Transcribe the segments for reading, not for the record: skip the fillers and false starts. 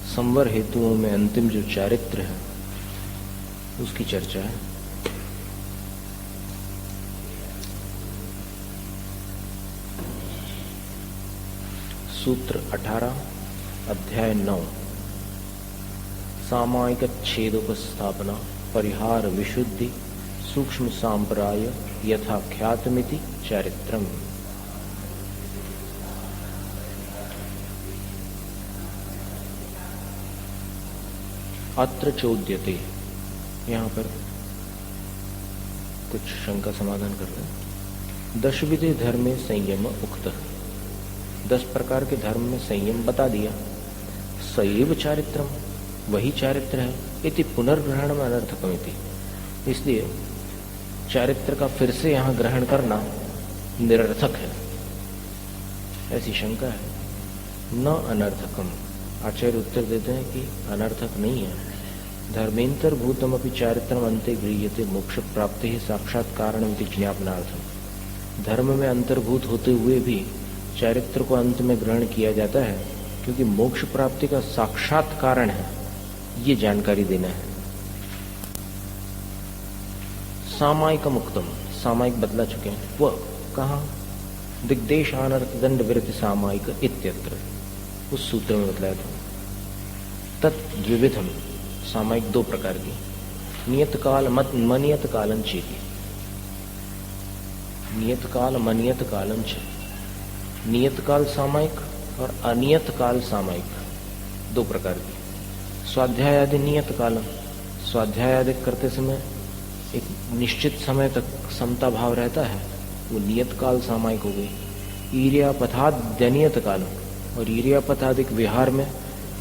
संवर हेतुओं में अंतिम जो चारित्र है उसकी चर्चा है। सूत्र 18 अध्याय 9 सामायिक छेदोपस्थापना परिहार विशुद्धि सूक्ष्म सांप्राय यथा ख्यातमिति चारित्रम। अत्र चोद्यते, यहाँ पर कुछ शंका समाधान कर रहे हैं। दशविधे धर्मे संयम उक्त, 10 प्रकार के धर्म में संयम बता दिया। सैव चारित्रम, वही चारित्र है। इति पुनर्ग्रहण में अनर्थकमिति, इसलिए चारित्र का फिर से यहाँ ग्रहण करना निरर्थक है, ऐसी शंका है। न अनर्थकम, आचार्य उत्तर देते हैं कि अनर्थक नहीं है। धर्मेंतर भूतम अपि चारित्रम अंते गृह्यते मोक्ष प्राप्ति ही साक्षात कारण ज्ञापनार्थम। धर्म में अंतर्भूत होते हुए भी चारित्र को अंत में ग्रहण किया जाता है, क्योंकि मोक्ष प्राप्ति का साक्षात कारण है, ये जानकारी देना है। सामायिक मुक्तम, सामायिक बदला चुके हैं। वह कहाँ? दिग्देश अनर्थ दंड विरति सामायिक इत्यत्र, उस सूत्र में बतलाया था। तद्विविधम, सामायिक 2 प्रकार की। नियत काल मनियत कालन चेति, नियत काल मनियत कालन च, नियत काल सामायिक और अनियत काल सामायिक, 2 प्रकार की। स्वाध्याय आदि नियत कालम, स्वाध्याय आदि करते समय एक निश्चित समय तक समता भाव रहता है, वो नियत काल सामायिक हो गई। ईर्यापथाद्यनियत कालम, और ईर्यापथादिक विहार में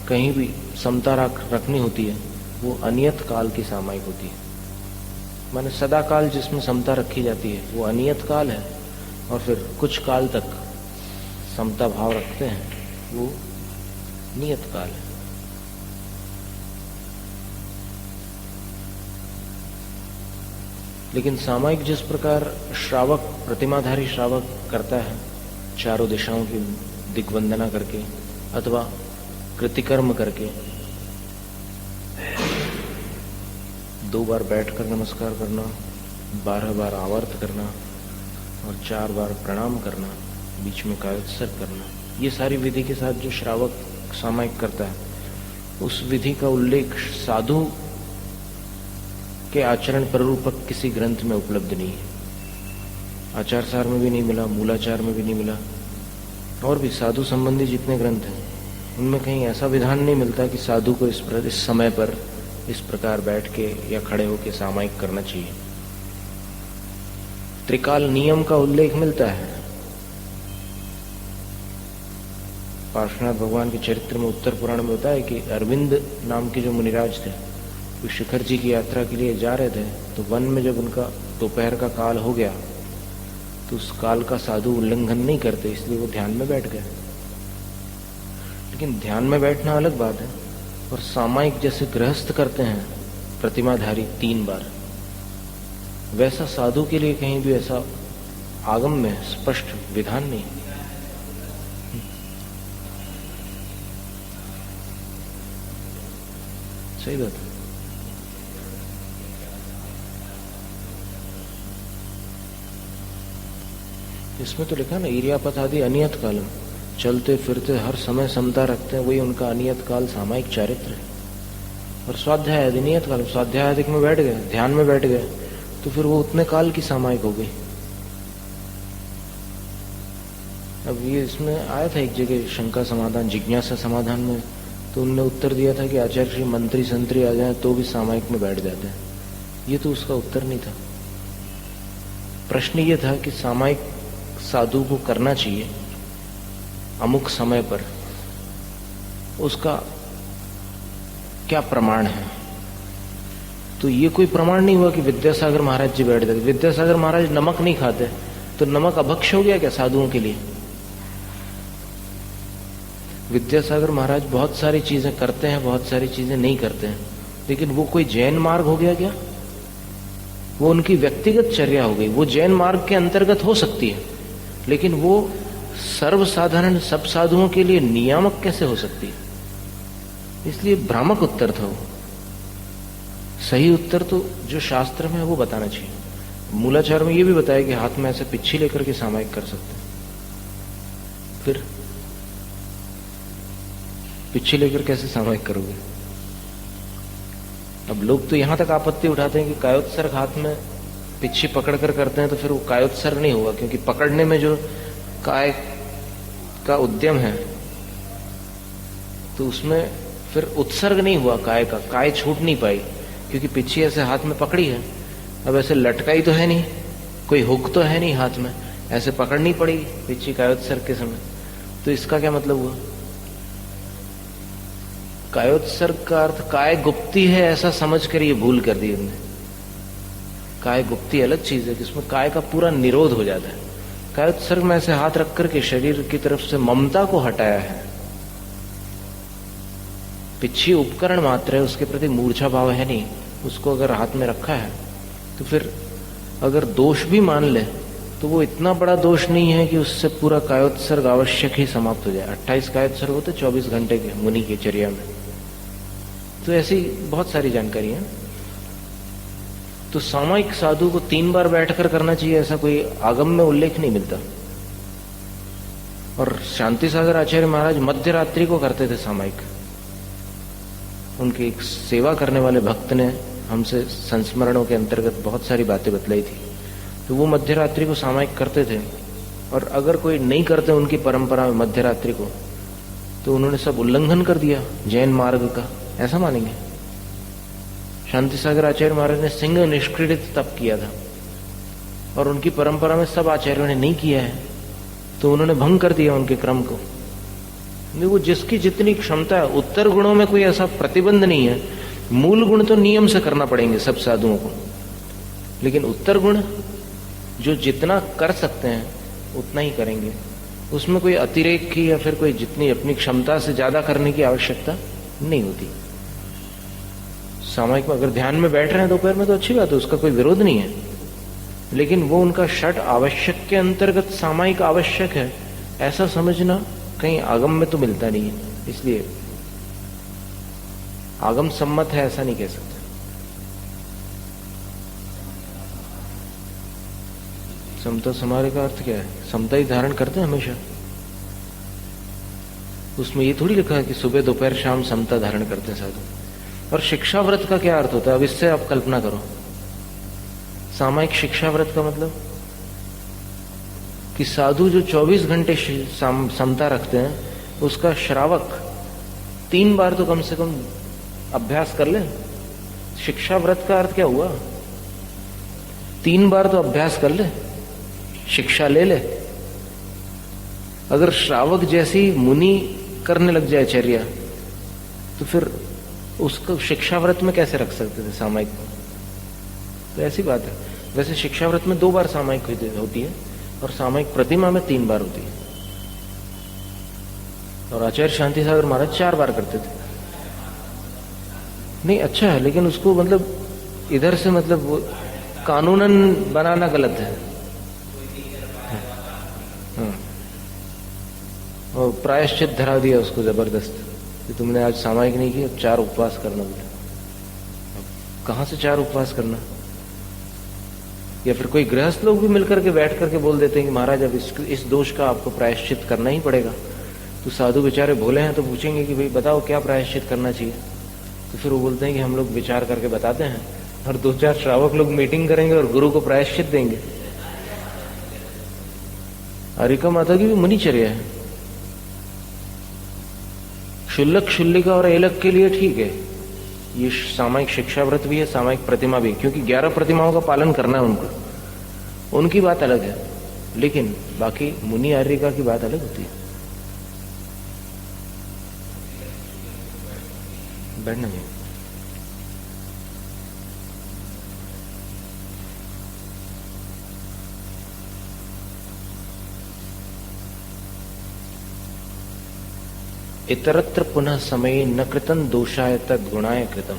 कहीं भी समता रखनी होती है, वो अनियत काल की सामायिक होती है। माने सदा काल जिसमें समता रखी जाती है वो अनियत काल है, और फिर कुछ काल तक समता भाव रखते हैं वो नियत काल है। लेकिन सामायिक जिस प्रकार श्रावक, प्रतिमाधारी श्रावक करता है, चारों दिशाओं की दिग्वंदना करके अथवा कृतिकर्म करके, 2 बार बैठकर नमस्कार करना, 12 बार आवर्त करना और 4 बार प्रणाम करना, बीच में कायोत्सर्ग करना, ये सारी विधि के साथ जो श्रावक सामायिक करता है, उस विधि का उल्लेख साधु के आचरण प्ररूपक किसी ग्रंथ में उपलब्ध नहीं है। आचार सार में भी नहीं मिला, मूलाचार में भी नहीं मिला, और भी साधु संबंधी जितने ग्रंथ हैं उनमें कहीं ऐसा विधान नहीं मिलता कि साधु को इस समय पर इस प्रकार बैठ के या खड़े होकर सामायिक करना चाहिए। त्रिकाल नियम का उल्लेख मिलता है। पार्श्वनाथ भगवान के चरित्र में उत्तर पुराण में होता है कि अरविंद नाम के जो मुनिराज थे, वो शिखर जी की यात्रा के लिए जा रहे थे, तो वन में जब उनका दोपहर का काल हो गया तो उस काल का साधु उल्लंघन नहीं करते, इसलिए वो ध्यान में बैठ गए। लेकिन ध्यान में बैठना अलग बात है, और सामायिक जैसे गृहस्थ करते हैं प्रतिमाधारी 3 बार, वैसा साधु के लिए कहीं भी ऐसा आगम में स्पष्ट विधान नहीं। सही बात है। इसमें तो लिखा ना, ईर्यापथ आदि अनियत कालम, चलते फिरते हर समय समता रखते हैं, वही उनका अनियत काल सामायिक चारित्र है। और स्वाध्याय आदि नियत काल, स्वाध्याय आदि में बैठ गए, ध्यान में बैठ गए, तो फिर वो उतने काल की सामायिक हो गई। अब ये इसमें आया था एक जगह शंका समाधान, जिज्ञासा समाधान में, तो उनने उत्तर दिया था कि आचार्य श्री मंत्री संतरी आ जाए तो भी सामायिक में बैठ जाते हैं। ये तो उसका उत्तर नहीं था। प्रश्न ये था कि सामायिक साधु को करना चाहिए अमुक समय पर, उसका क्या प्रमाण है? तो ये कोई प्रमाण नहीं हुआ कि विद्यासागर महाराज जी बैठ जाते। विद्यासागर महाराज नमक नहीं खाते, तो नमक अभक्ष्य हो गया क्या साधुओं के लिए? विद्यासागर महाराज बहुत सारी चीजें करते हैं, बहुत सारी चीजें नहीं करते हैं, लेकिन वो कोई जैन मार्ग हो गया क्या? वो उनकी व्यक्तिगत चर्या हो गई। वो जैन मार्ग के अंतर्गत हो सकती है, लेकिन वो सर्वसाधारण सब साधुओं के लिए नियामक कैसे हो सकती है? इसलिए भ्रामक उत्तर था वो। सही उत्तर तो जो शास्त्र में है वो बताना चाहिए। मूलाचार में ये भी बताया कि हाथ में ऐसे पिच्छी लेकर के सामायिक कर सकते हैं। फिर पिच्छी लेकर कैसे सामायिक करोगे? अब लोग तो यहां तक आपत्ति उठाते हैं कि कायोत्सर्ग हाथ में पिच्छी पकड़कर करते हैं, तो फिर वो कायोत्सर्ग नहीं होगा, क्योंकि पकड़ने में जो काय का उद्यम है तो उसमें फिर उत्सर्ग नहीं हुआ काय का, काय छूट नहीं पाई, क्योंकि पिच्छी ऐसे हाथ में पकड़ी है। अब ऐसे लटकाई तो है नहीं, कोई हुक तो है नहीं हाथ में, ऐसे पकड़नी पड़ेगी पिच्छी कायोत्सर्ग के समय। तो इसका क्या मतलब हुआ? कायोत्सर्ग का अर्थ काय गुप्ती है ऐसा समझ कर ये भूल कर दी हमने। काय गुप्ती अलग चीज है, जिसमें काय का पूरा निरोध हो जाता है। कायोत्सर्ग में ऐसे हाथ रख करके शरीर की तरफ से ममता को हटाया है। पिच्छी उपकरण मात्र है, उसके प्रति मूर्छा भाव है नहीं। उसको अगर हाथ में रखा है तो फिर अगर दोष भी मान ले तो वो इतना बड़ा दोष नहीं है कि उससे पूरा कायोत्सर्ग आवश्यक ही समाप्त हो जाए। 28 कायोत्सर्ग होते 24 घंटे के मुनि की चर्या में। तो ऐसी बहुत सारी जानकारी है। तो सामायिक साधु को 3 बार बैठकर करना चाहिए, ऐसा कोई आगम में उल्लेख नहीं मिलता। और शांति सागर आचार्य महाराज मध्य रात्रि को करते थे सामायिक। उनके एक सेवा करने वाले भक्त ने हमसे संस्मरणों के अंतर्गत बहुत सारी बातें बतलाई थी। तो वो मध्य रात्रि को सामायिक करते थे, और अगर कोई नहीं करते उनकी परंपरा में मध्य रात्रि को, तो उन्होंने सब उल्लंघन कर दिया जैन मार्ग का, ऐसा मानेंगे। शांति सागर आचार्य महाराज ने सिंह निष्क्रीडित तप किया था, और उनकी परंपरा में सब आचार्यों ने नहीं किया है, तो उन्होंने भंग कर दिया उनके क्रम को। वो जिसकी जितनी क्षमता है, उत्तर गुणों में कोई ऐसा प्रतिबंध नहीं है। मूल गुण तो नियम से करना पड़ेंगे सब साधुओं को, लेकिन उत्तर गुण जो जितना कर सकते हैं उतना ही करेंगे। उसमें कोई अतिरेक की या फिर कोई जितनी अपनी क्षमता से ज्यादा करने की आवश्यकता नहीं होती। सामायिक में अगर ध्यान में बैठ रहे हैं दोपहर में तो अच्छी बात है, उसका कोई विरोध नहीं है, लेकिन वो उनका षट आवश्यक के अंतर्गत सामायिक आवश्यक है ऐसा समझना कहीं आगम में तो मिलता नहीं है। इसलिए आगम सम्मत है ऐसा नहीं कह सकते। समता समारे का अर्थ क्या है? समता ही धारण करते हैं हमेशा। उसमें ये थोड़ी लिखा है कि सुबह दोपहर शाम समता धारण करते हैं साधु। और शिक्षा व्रत का क्या अर्थ होता है? अब इससे आप कल्पना करो। सामायिक शिक्षा व्रत का मतलब कि साधु जो 24 घंटे समता रखते हैं, उसका श्रावक 3 बार तो कम से कम अभ्यास कर ले। शिक्षा व्रत का अर्थ क्या हुआ? 3 बार तो अभ्यास कर ले, शिक्षा ले ले। अगर श्रावक जैसी मुनि करने लग जाए चर्या, तो फिर उसको शिक्षा व्रत में कैसे रख सकते थे सामायिक को? तो ऐसी बात है। वैसे शिक्षा व्रत में 2 बार सामायिक होती है, और सामायिक प्रतिमा में 3 बार होती है। और आचार्य शांति सागर महाराज 4 बार करते थे। नहीं अच्छा है, लेकिन उसको मतलब इधर से मतलब कानूनन बनाना गलत है। हाँ। और प्रायश्चित धरा दिया उसको जबरदस्त कि तुमने आज सामायिक नहीं किया, 4 उपवास करना बोले। कहां से 4 उपवास करना? या फिर कोई गृहस्थ लोग भी मिलकर के बैठ करके बोल देते हैं कि महाराज अब इस दोष का आपको प्रायश्चित करना ही पड़ेगा। तो साधु बेचारे भोले हैं तो पूछेंगे कि भाई बताओ क्या प्रायश्चित करना चाहिए। तो फिर वो बोलते हैं कि हम लोग विचार करके बताते हैं, और 2-4 श्रावक लोग मीटिंग करेंगे और गुरु को प्रायश्चित देंगे। अरिका माता की भी मुनिचर्या है। शुल्लक शुल्लिका और एलक के लिए ठीक है, ये सामायिक शिक्षा व्रत भी है, सामायिक प्रतिमा भी, क्योंकि 11 प्रतिमाओं का पालन करना है उनको, उनकी बात अलग है। लेकिन बाकी मुनि आर्यिका की बात अलग होती है। बैठना चाहिए। इतरत्र पुनः समय न कृतन दोषाय तद गुणाय कृतम।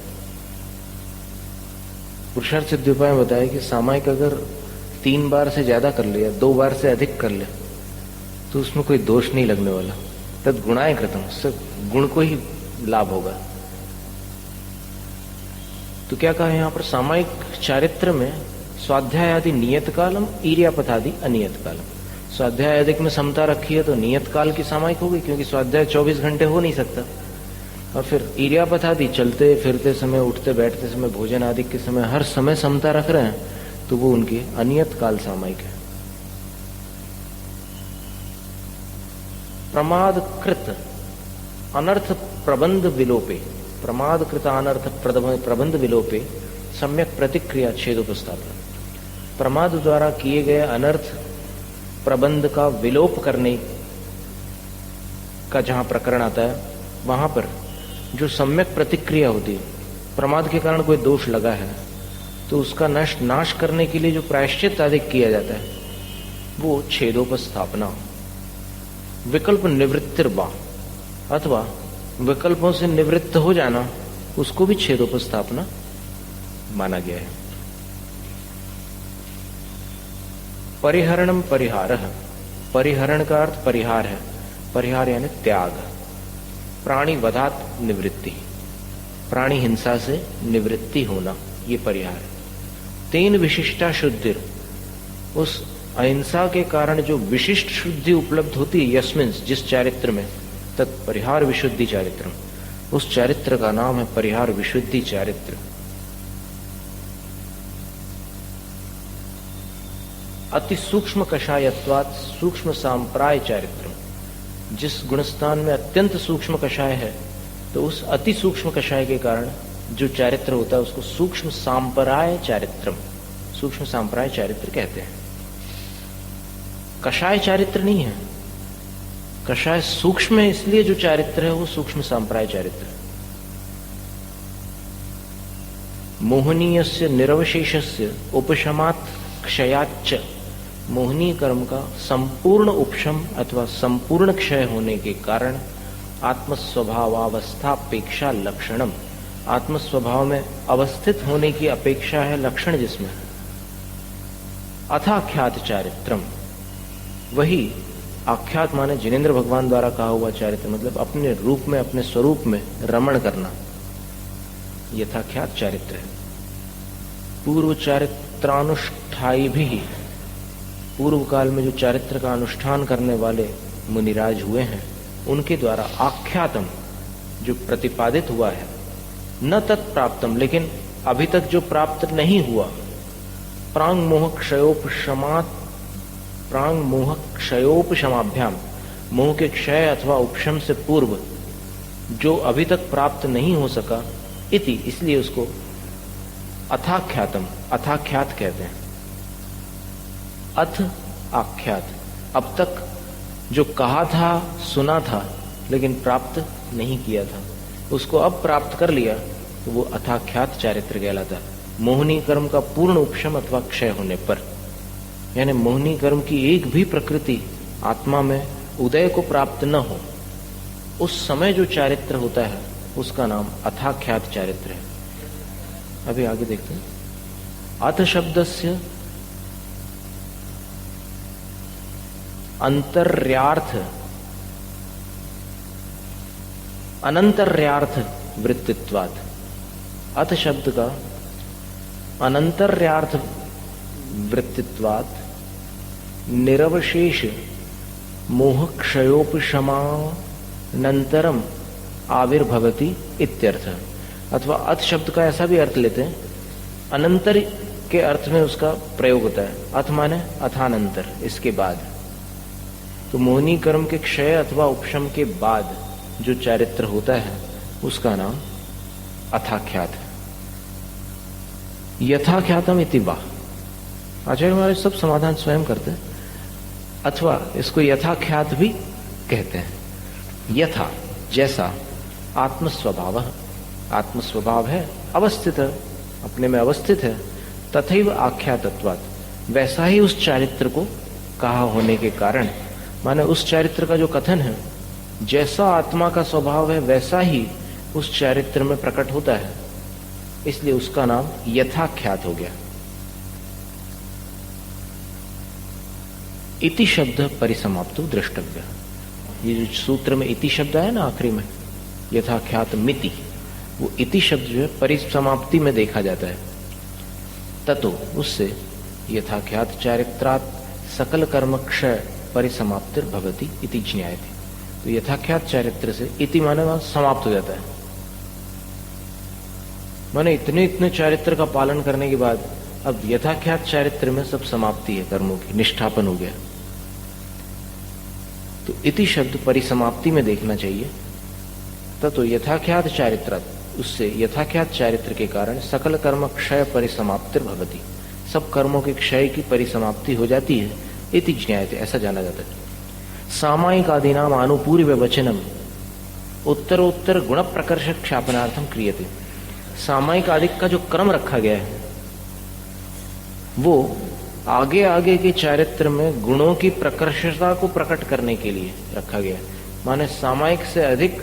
पुरुषार्थ सिद्धिउपाय में बताया कि सामायिक अगर 3 बार से ज्यादा कर ले या 2 बार से अधिक कर ले, तो उसमें कोई दोष नहीं लगने वाला। तद गुणाय कृतम, उससे गुण को ही लाभ होगा। तो क्या कहा यहां पर, सामायिक चारित्र में स्वाध्याय आदि नियत कालम, ईर्यापथ आदि अनियत कालम। स्वाध्याय आदि में समता रखी है तो नियत काल की सामायिक होगी, क्योंकि स्वाध्याय 24 घंटे हो नहीं सकता। और फिर ईर्यापथ आदि चलते फिरते समय, उठते बैठते समय, भोजन आदि के समय, हर समय समता रख रहे हैं, तो वो उनकी अनियत काल सामायिक है। प्रमादकृत अनर्थ प्रबंध विलोपे, प्रमादकृत अनर्थ प्रबंध विलोपे सम्यक प्रतिक्रिया छेदोपस्थापन। प्रमाद द्वारा किए गए अनर्थ प्रबंध का विलोप करने का जहां प्रकरण आता है, वहां पर जो सम्यक प्रतिक्रिया होती है, प्रमाद के कारण कोई दोष लगा है तो उसका नाश करने के लिए जो प्रायश्चित आदि किया जाता है, वो छेदोपस्थापना, विकल्प निवृत्तिर्वा, अथवा विकल्पों से निवृत्त हो जाना, उसको भी छेदोपस्थापना माना गया है। परिहरणम परिहारः, परिहरण का अर्थ परिहार है, परिहार यानी त्याग। प्राणी वधात निवृत्ति, प्राणी हिंसा से निवृत्ति होना, ये परिहार है। तेन विशिष्टा शुद्धिर, उस अहिंसा के कारण जो विशिष्ट शुद्धि उपलब्ध होती है, यस्मिन्, जिस चारित्र में, तत्परिहार विशुद्धि चारित्रम, उस चारित्र का नाम है परिहार विशुद्धि चारित्र। अति सूक्ष्म कषायत्वात् सूक्ष्म सांप्राय चारित्रम, जिस गुणस्थान में अत्यंत सूक्ष्म कषाय है, तो उस अति सूक्ष्म कषाय के कारण जो चारित्र होता है उसको सूक्ष्म सांप्राय चारित्रम, सूक्ष्म सांप्राय चारित्र कहते हैं। कषाय चारित्र नहीं है, कषाय सूक्ष्म है, इसलिए जो चारित्र है वो सूक्ष्म सांप्राय चारित्र है। मोहनीयस्य निरवशेषस्य उपशमात् क्षयाच्च, मोहनीय कर्म का संपूर्ण उपशम अथवा संपूर्ण क्षय होने के कारण आत्मस्वभावावस्थापेक्षा लक्षणम, आत्मस्वभाव में अवस्थित होने की अपेक्षा है लक्षण जिसमें, अथाख्यात चारित्रम, वही आख्यात माने जिनेन्द्र भगवान द्वारा कहा हुआ चारित्र, मतलब अपने रूप में, अपने स्वरूप में रमण करना, यथाख्यात चारित्र है। पूर्व चारित्रानुष्ठाई भी, पूर्व काल में जो चारित्र का अनुष्ठान करने वाले मुनिराज हुए हैं, उनके द्वारा आख्यातम, जो प्रतिपादित हुआ है, न तत्प्राप्तम, लेकिन अभी तक जो प्राप्त नहीं हुआ, प्रांग मोह क्षयोपशमात्, प्रांग मोह क्षयोपशमाभ्याम, मोह के क्षय अथवा उपशम से पूर्व जो अभी तक प्राप्त नहीं हो सका, इति, इसलिए उसको अथाख्यातम, अथाख्यात कहते हैं। अथ आख्यात, अब तक जो कहा था, सुना था, लेकिन प्राप्त नहीं किया था, उसको अब प्राप्त कर लिया, तो वो अथाख्यात चारित्र कहलाता है। मोहनी कर्म का पूर्ण उपशम अथवा क्षय होने पर, यानी मोहनी कर्म की एक भी प्रकृति आत्मा में उदय को प्राप्त न हो, उस समय जो चारित्र होता है उसका नाम अथाख्यात चारित्र है। अभी आगे देखते हैं। अथ शब्दस्य अंतर्यार्थ, अनंतर्यार्थ वृत्तित्वात्, अथ शब्द का अनंतर्यार्थ वृत्तित्वात् निरवशेष मोह क्षयोपशमानंतरम आविर्भवति इत्यर्थ। अथवा अथ शब्द का ऐसा भी अर्थ लेते हैं, अनंतर के अर्थ में उसका प्रयोग होता है। अथ माने अथानंतर, इसके बाद। तो मोहनी कर्म के क्षय अथवा उपशम के बाद जो चारित्र होता है उसका नाम अथाख्यात है। यथाख्यातम इति वा, आचार्य महाराज सब समाधान स्वयं करते हैं, अथवा इसको यथाख्यात भी कहते हैं। यथा, जैसा, आत्मस्वभाव, आत्मस्वभाव है, अवस्थित है, अपने में अवस्थित है, तथैव आख्यातत्वात्, वैसा ही उस चारित्र को कहा होने के कारण, माने उस चारित्र का जो कथन है, जैसा आत्मा का स्वभाव है वैसा ही उस चारित्र में प्रकट होता है, इसलिए उसका नाम यथाख्यात हो गया। इति शब्द परिसमाप्तो द्रष्टव्य। ये जो सूत्र में इति शब्द है ना आखिरी में, यथाख्यात मिति, वो इति शब्द जो है परिसमाप्ति में देखा जाता है। ततो उससे यथाख्यात चारित्रात् सकल कर्म क्षय परिसमाप्तिर भवति इति ज्ञायते। तो यथाख्यात चारित्र से इति माने वहां समाप्त हो जाता है। माने इतने इतने चारित्र का पालन करने के बाद अब यथाख्यात चारित्र में सब समाप्ति है, कर्मों की निष्ठापन हो गया। तो इति शब्द परिसमाप्ति में देखना चाहिए। ततो यथाख्यात चारित्र, उससे यथाख्यात चारित्र के कारण सकल कर्म क्षय परिसमाप्तिर भवति, सब कर्मों के क्षय की परिसमाप्ति हो जाती है। इति ज्ञायते, ऐसा जाना जाता है। सामायिक आदि नाम अनुपूर्व वचनम उत्तरोत्तर गुण प्रकर्षक ख्यापनार्थम क्रियते। सामायिक आदि का जो क्रम रखा गया है वो आगे आगे के चारित्र में गुणों की प्रकर्षता को प्रकट करने के लिए रखा गया है। माने सामायिक से अधिक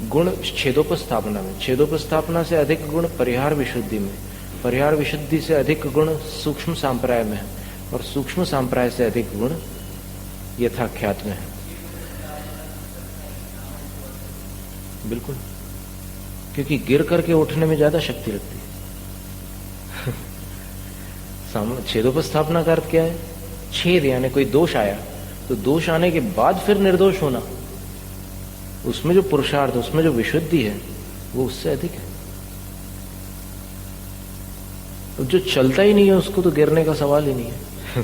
गुण छेदोपस्थापना में, छेदोपस्थापना से अधिक गुण परिहार विशुद्धि में, परिहार विशुद्धि से अधिक गुण सूक्ष्म सांप्राय में है, और सूक्ष्म सांप्राय से अधिक गुण यथाख्यात में है। बिल्कुल, क्योंकि गिर करके उठने में ज्यादा शक्ति लगती है। छेदोपस्थापना का अर्थ क्या है? छेद, यानी कोई दोष आया तो दोष आने के बाद फिर निर्दोष होना, उसमें जो पुरुषार्थ, उसमें जो विशुद्धि है वो उससे अधिक है। जो चलता ही नहीं है उसको तो गिरने का सवाल ही नहीं है।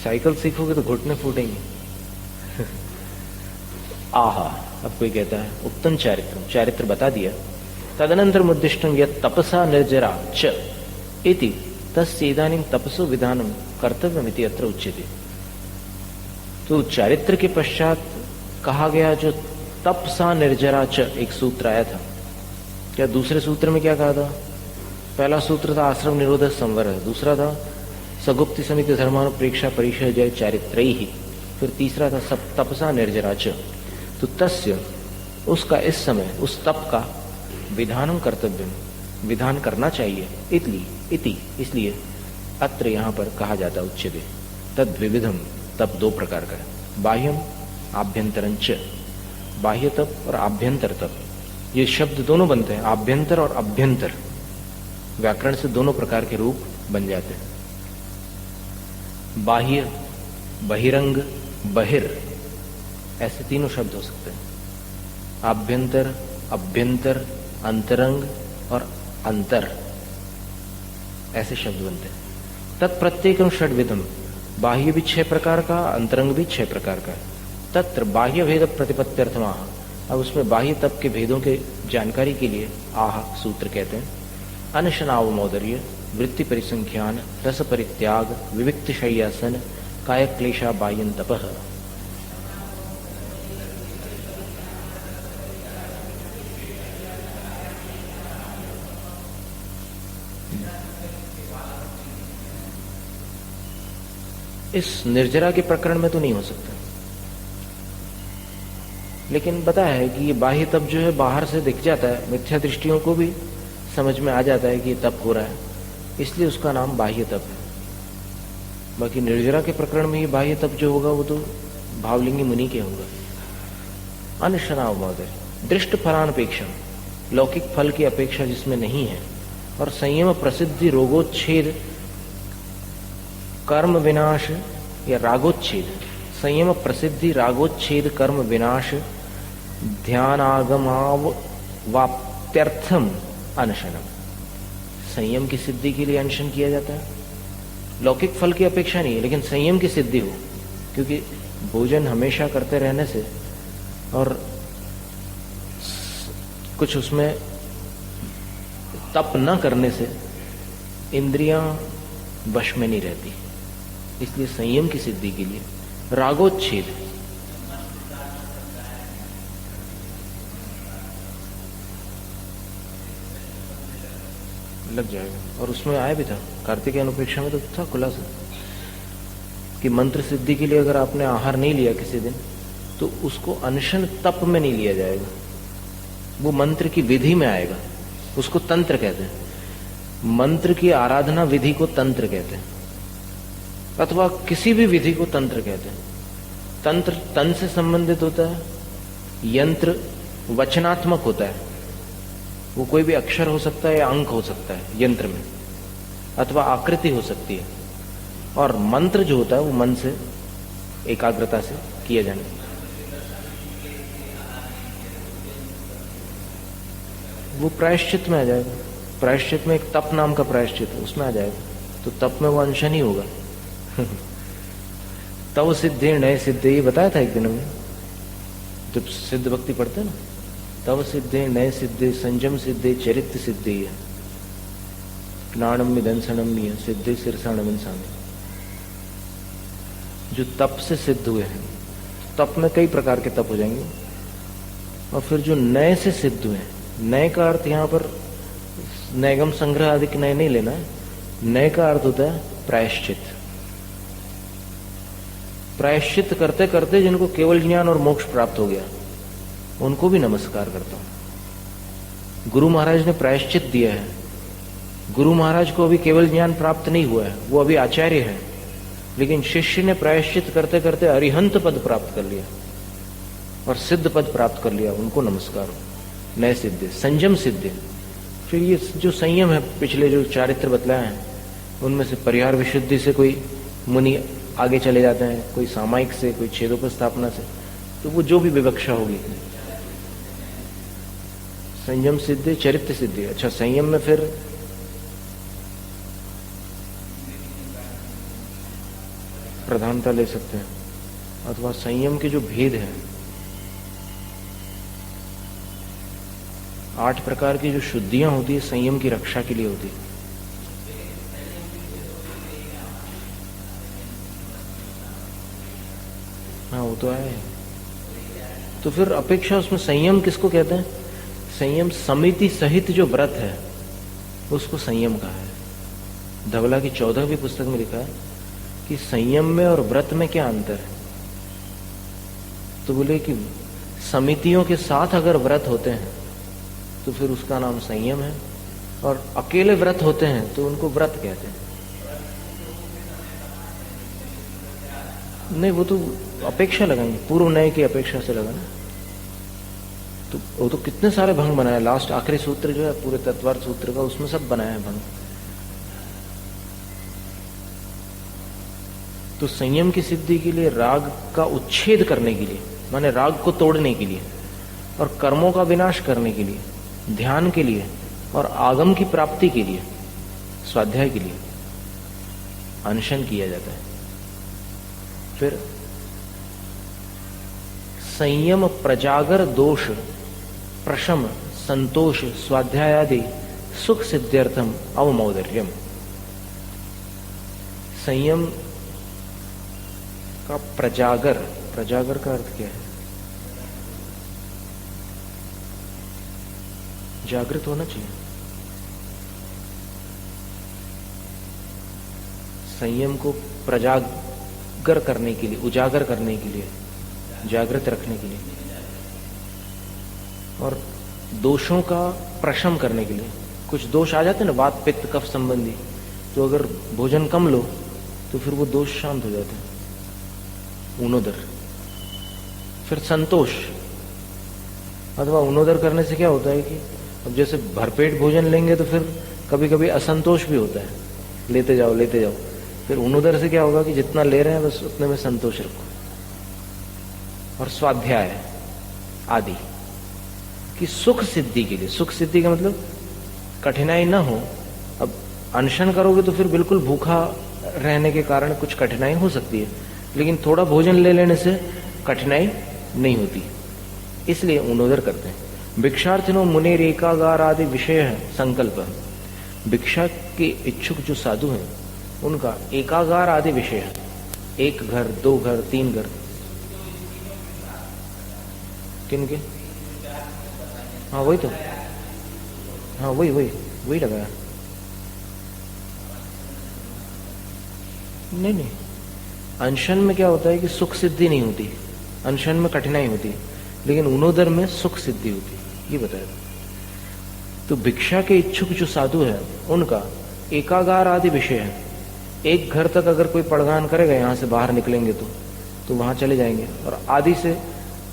साइकिल सीखोगे तो घुटने फूटेंगे। आहा, अब कोई कहता है उत्तम चारित्र, चारित्र बता दिया। तदनंतर मुद्दिष्टम यत् तपसा निर्जरा च इति तस्य इदानीं तपसो विधानम कर्तव्यमिति अत्र उच्यते। तो चारित्र के पश्चात कहा गया जो तपसा निर्जरा च, एक सूत्र आया था। क्या दूसरे सूत्र में क्या कहा था? पहला सूत्र था आश्रम निरोध संवर, दूसरा था सगुप्ति समिति धर्मानुप्रेक्षा परिचय जय चारित्रैहि, फिर तीसरा था सब तपसा निर्जरा च। तो तस्य, उसका इस समय उस तप का विधानम कर्तव्यम, विधान करना चाहिए। इति इसलिए अत्र यहां पर कहा जाता उच्यते। तद विविधम, तप दो प्रकार का है। बाह्यम आभ्यंतरंच, बाह्य तप और आभ्यंतर तप, ये शब्द दोनों बनते हैं, आभ्यंतर और अभ्यंतर। व्याकरण से दोनों प्रकार के रूप बन जाते हैं। बाह्य, बहिरंग, बहिर, ऐसे तीनों शब्द हो सकते हैं। आभ्यंतर, अभ्यंतर, अंतरंग और अंतर, ऐसे शब्द बनते हैं। तत्प्रत्येकम षड्विधम, बाह्य भी 6 प्रकार का, अंतरंग भी 6 प्रकार का। तत्र बाह्य भेद प्रतिपत्त्यर्थमाह, अब उसमें बाह्य तप के भेदों के जानकारी के लिए आह सूत्र कहते हैं। अनशनाव मौदर्य, वृत्ति परिसंख्यान, रस परित्याग, विविक्त शय्यासन, काय क्लेशा बाह्यन तपः। इस निर्जरा के प्रकरण में तो नहीं हो सकता, लेकिन बताया है कि ये बाह्य तप जो है बाहर से दिख जाता है, मिथ्या दृष्टियों को भी समझ में आ जाता है कि ये तप हो रहा है, इसलिए उसका नाम बाह्य तप है। बाकी निर्जरा के प्रकरण में ये बाह्य तप जो होगा वो तो भावलिंगी मुनि के होगा। अनशनाव महोदय, दृष्ट फलानपेक्षा, लौकिक फल की अपेक्षा जिसमें नहीं है, और संयम प्रसिद्धि रोगोच्छेद कर्म विनाश या रागोच्छेद, संयम प्रसिद्धि रागोच्छेद कर्म विनाश ध्यानागमाव वाप्त्यर्थम अनशनम, संयम की सिद्धि के लिए अनशन किया जाता है। लौकिक फल की अपेक्षा नहीं है, लेकिन संयम की सिद्धि हो, क्योंकि भोजन हमेशा करते रहने से और कुछ उसमें तप न करने से इंद्रियां वश में नहीं रहती, इसलिए संयम की सिद्धि के लिए रागोच्छेद, लग जाएगा। और उसमें आया भी था कार्तिकेय अनुपेक्षा में, तो था खुलासा कि मंत्र सिद्धि के लिए अगर आपने आहार नहीं लिया किसी दिन, तो उसको अनशन तप में नहीं लिया जाएगा, वो मंत्र की विधि में आएगा। उसको तंत्र कहते हैं, मंत्र की आराधना विधि को तंत्र कहते हैं। अथवा किसी भी विधि को तंत्र कहते हैं। तंत्र तन से संबंधित होता है, यंत्र वचनात्मक होता है, वो कोई भी अक्षर हो सकता है या अंक हो सकता है यंत्र में, अथवा आकृति हो सकती है। और मंत्र जो होता है वो मन से, एकाग्रता से किया जाने। वो प्रायश्चित में आ जाएगा। प्रायश्चित में एक तप नाम का प्रायश्चित है, उसमें आ जाएगा। तो तप में वो अनशन ही होगा। तव सिद्धे नए सिद्धे, ये बताया था एक दिन में जब सिद्ध भक्ति पढ़ते हैं ना, तव सिद्धे नए सिद्धे संयम सिद्धे चरित्र सिद्धे नाणम निधनसणम सिद्धे सिरसाणम इंसान। जो तप से सिद्ध हुए हैं, तप में कई प्रकार के तप हो जाएंगे। और फिर जो नए से सिद्ध हुए हैं, नए का अर्थ यहां पर नैगम संग्रह आदि के नए नहीं लेना है। नए का अर्थ होता है प्रायश्चित। प्रायश्चित करते करते जिनको केवल ज्ञान और मोक्ष प्राप्त हो गया, उनको भी नमस्कार करता हूं। गुरु महाराज ने प्रायश्चित दिया है। गुरु महाराज को अभी केवल ज्ञान प्राप्त नहीं हुआ है, वो अभी आचार्य है, लेकिन शिष्य ने प्रायश्चित करते करते अरिहंत पद प्राप्त कर लिया और सिद्ध पद प्राप्त कर लिया, उनको नमस्कार हो। नए सिद्धे, संयम सिद्धे। फिर ये जो संयम है, पिछले जो चारित्र बतलाए हैं, उनमें से परिहार विशुद्धि से कोई मुनि आगे चले जाते हैं, कोई सामायिक से, कोई छेदोपस्थापना से, तो वो जो भी विवक्षा होगी। संयम सिद्धि, चरित्र सिद्धि। अच्छा, संयम में फिर प्रधानता ले सकते हैं, अथवा संयम के जो भेद हैं, 8 प्रकार की जो शुद्धियां होती है संयम की रक्षा के लिए होती है। हाँ, वो तो है। तो फिर अपेक्षा उसमें संयम किसको कहते हैं? संयम समिति सहित जो व्रत है उसको संयम कहा है। धवला की 14वीं पुस्तक में लिखा है कि संयम में और व्रत में क्या अंतर है। तो बोले कि समितियों के साथ अगर व्रत होते हैं तो फिर उसका नाम संयम है, और अकेले व्रत होते हैं तो उनको व्रत कहते हैं। नहीं, वो तो अपेक्षा लगाएंगे, पूर्व नए की अपेक्षा से लगाना। तो वो तो कितने सारे भंग बनाए। लास्ट आखिरी सूत्र जो है पूरे तत्वार्थ सूत्र का, उसमें सब बनाया है भंग। तो संयम की सिद्धि के लिए, राग का उच्छेद करने के लिए, माने राग को तोड़ने के लिए, और कर्मों का विनाश करने के लिए, ध्यान के लिए, और आगम की प्राप्ति के लिए, स्वाध्याय के लिए अनशन किया जाता है। फिर संयम प्रजागर दोष प्रशम संतोष स्वाध्याय आदि सुख सिद्ध्यर्थम अवमौदर्यम। संयम का प्रजागर, प्रजागर का अर्थ क्या है? जागृत होना चाहिए। संयम को प्रजागर करने के लिए, उजागर करने के लिए, जागृत रखने के लिए, और दोषों का प्रशम करने के लिए। कुछ दोष आ जाते हैं ना, वात पित्त कफ संबंधी, तो अगर भोजन कम लो तो फिर वो दोष शांत हो जाते हैं। उनोदर। फिर संतोष, अथवा उनोदर करने से क्या होता है कि अब जैसे भरपेट भोजन लेंगे तो फिर कभी कभी असंतोष भी होता है, लेते जाओ लेते जाओ। फिर उनोदर से क्या होगा कि जितना ले रहे हैं बस उतने में संतोष रखो। और स्वाध्याय आदि कि सुख सिद्धि के लिए, सुख सिद्धि का मतलब कठिनाई ना हो। अब अनशन करोगे तो फिर बिल्कुल भूखा रहने के कारण कुछ कठिनाई हो सकती है, लेकिन थोड़ा भोजन ले लेने से कठिनाई नहीं होती, इसलिए उनोदर करते हैं। भिक्षार्थिनो मुनेर एकागार आदि विषय है संकल्प। भिक्षा के इच्छुक जो साधु हैं उनका एकागार आदि विषय है, 1 घर 2 घर 3 घर। किनके? हाँ वही तो, हाँ वही लगाया। नहीं, अनशन में क्या होता है कि सुख सिद्धि नहीं होती, अनशन में कठिनाई होती है, लेकिन उनोदर में सुख सिद्धि होती है, ये बताया। तो भिक्षा के इच्छुक जो साधु है उनका एकागार आदि विषय है। एक घर तक अगर कोई पड़गान करेगा यहाँ से बाहर निकलेंगे तो वहां चले जाएंगे, और आदि से